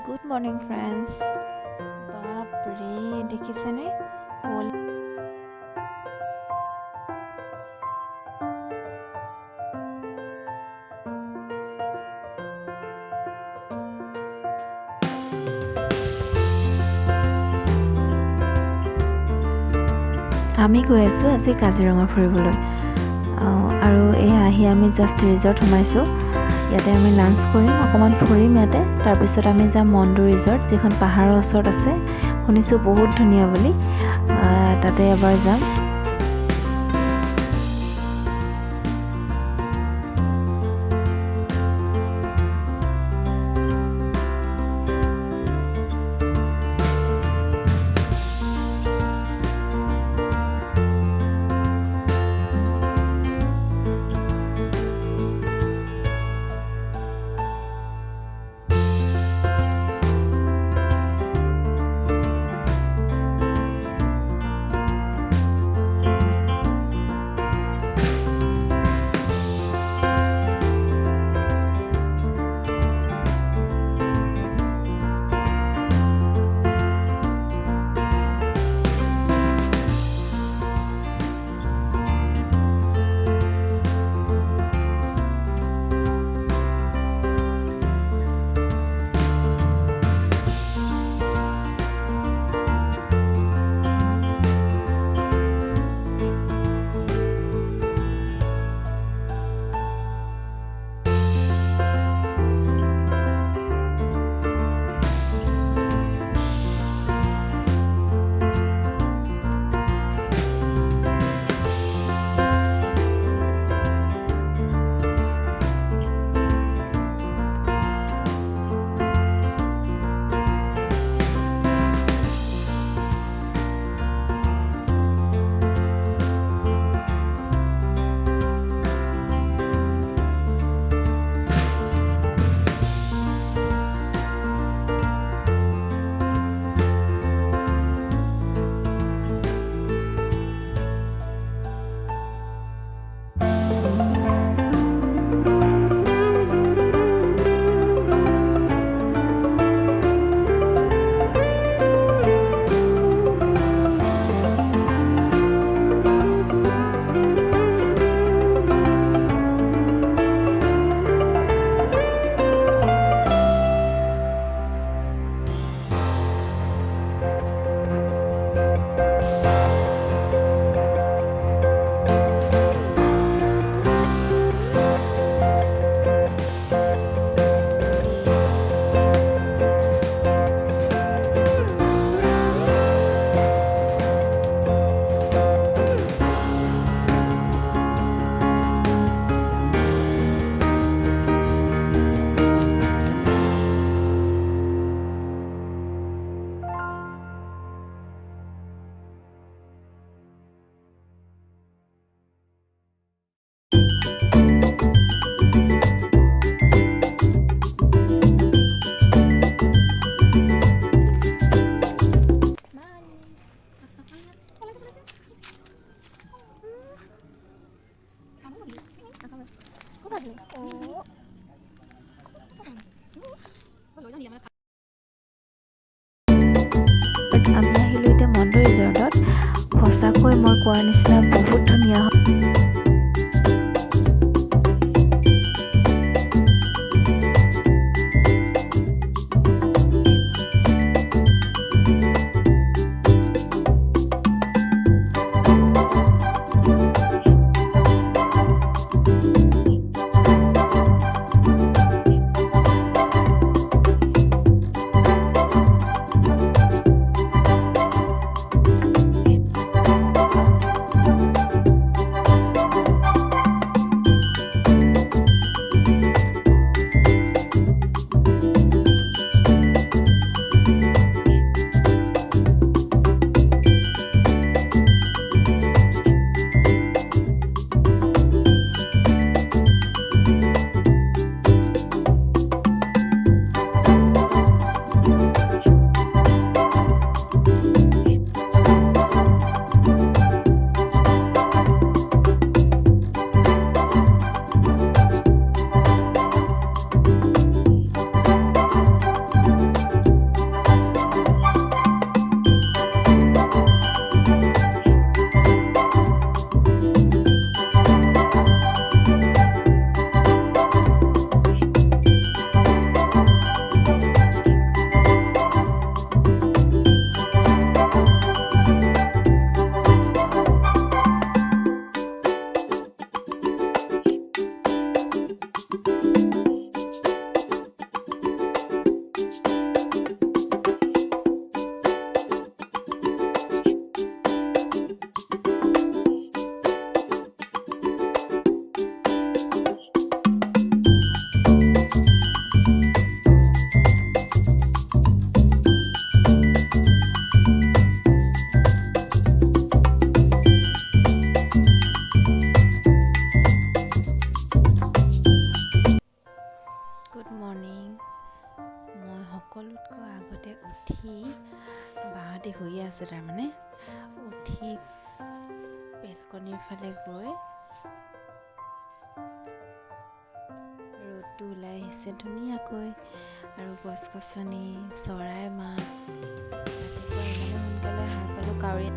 Good morning friends. বাপৰে দেখিছেনে কুঁৱলী। আমি গৈ আছোঁ আজি কাজিৰঙা ফুৰিবলৈ আৰু আহি আমি জাষ্ট ৰিজৰ্ট সোমাইছোঁ। ইয়াতে আমি লাঞ্চ কৰিম, অকণমান ফুৰিম ইয়াতে, তাৰপিছত আমি যাম মণ্ডু ৰিজৰ্ট, যিখন পাহাৰৰ ওচৰত আছে। শুনিছোঁ বহুত ধুনীয়া বুলি, তাতে এবাৰ যাম। আমি আহিলোঁ এতিয়া মণ্ডু ৰিজৰ্টত। সঁচাকৈ মই কোৱাৰ নিচিনা বহুত ধুনীয়া হয়। সকলোতকৈ আগতে উঠি বাহঁতে শুই আছে, তাৰমানে উঠি বেলকনিৰ ফালে গৈ ৰ'দটো ওলাই আহিছে ধুনীয়াকৈ, আৰু গছ গছনি, চৰাই মাত। ৰাতিপুৱা ইমানে সোনকালে সাৰ পালোঁ, কাউৰী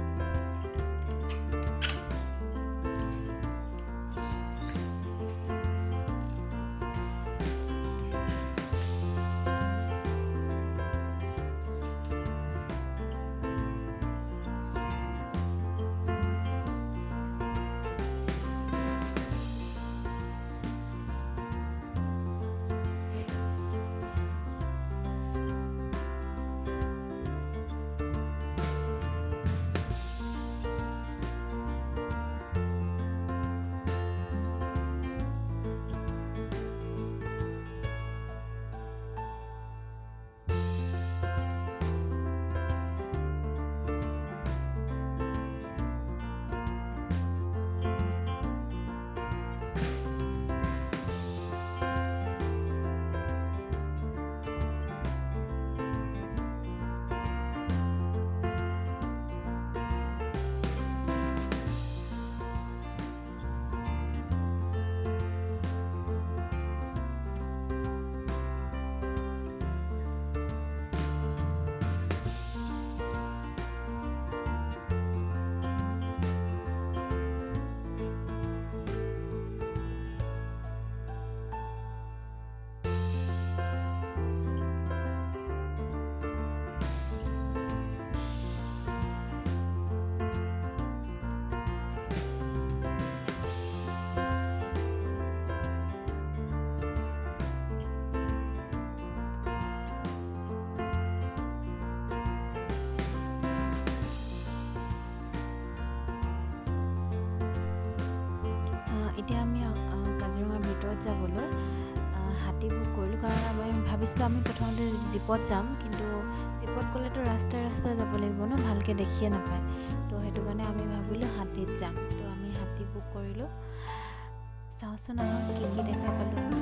এতিয়া আমি কাজিৰঙাৰ ভিতৰত যাবলৈ হাতী বুক কৰিলোঁ, কাৰণ আমি ভাবিছিলোঁ আমি প্ৰথমতে জীপত যাম, কিন্তু জীপত গ'লেতো ৰাস্তাই যাব লাগিব ন, ভালকৈ দেখিয়ে নাপায়। তো সেইটো কাৰণে আমি ভাবিলোঁ হাতীত যাম। তো আমি হাতী বুক কৰিলোঁ। চাওঁচোন আহক কি কি দেখা পালোঁ আমি।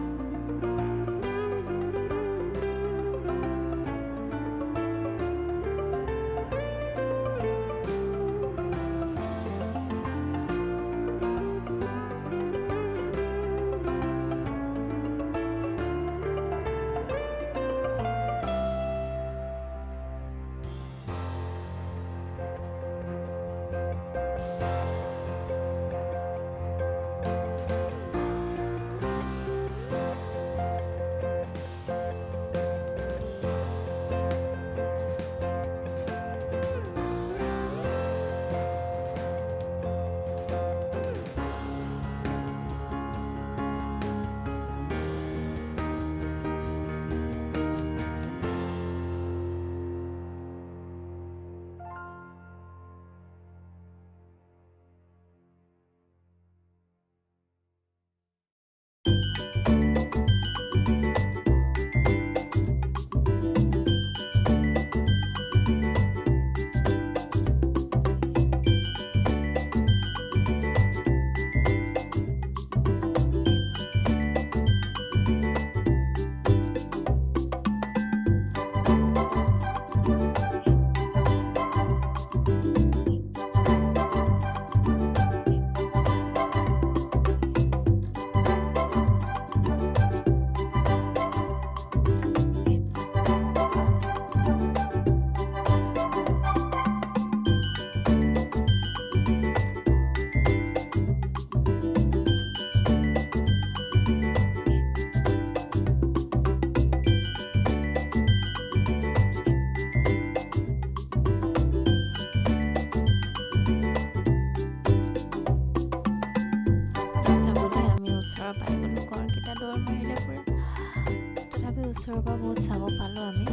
ওচৰৰ পৰা বহুত চাব পালোঁ আমি।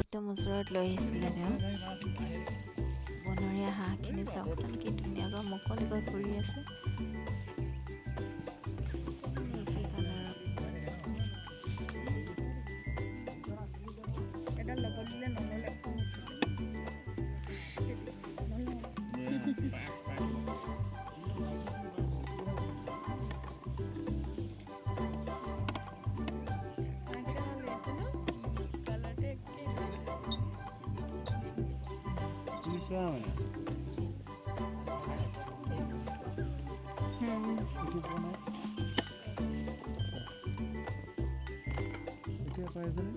একদম ওচৰত লৈ আহিছিলে তেওঁ। বনৰীয়া হাঁহখিনি চাওকচোন কি ধুনীয়াকৈ মুকলিকৈ ফুৰি আছে। চোৱা মানে এতিয়া পাইছনে?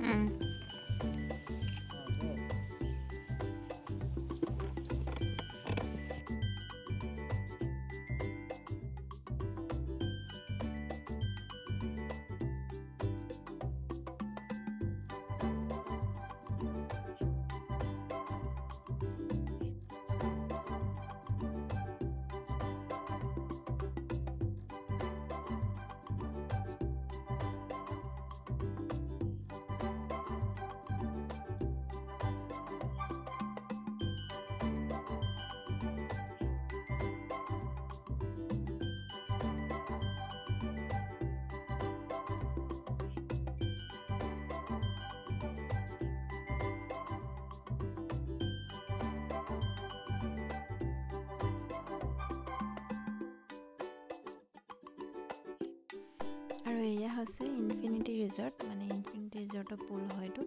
আৰু এয়া হৈছে ইনফিনিটি ৰিজৰ্ট, মানে ইনফিনিটি ৰিজৰ্টৰ পুল হয়তো।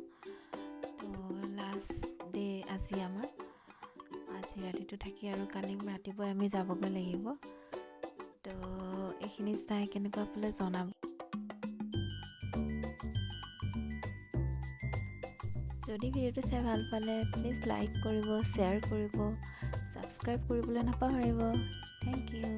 তো লাষ্ট ডে আজি আমাৰ, আজি ৰাতিটো থাকি আৰু কালি ৰাতিপুৱাই আমি যাবগৈ লাগিব। তো এইখিনি চাই কেনেকুৱা পালে জনাব। যদি ভিডিঅ'টো চাই ভাল পালে প্লিজ লাইক কৰিব, শ্বেয়াৰ কৰিব, ছাবস্ক্ৰাইব কৰিবলৈ নাপাহৰিব। Thank U.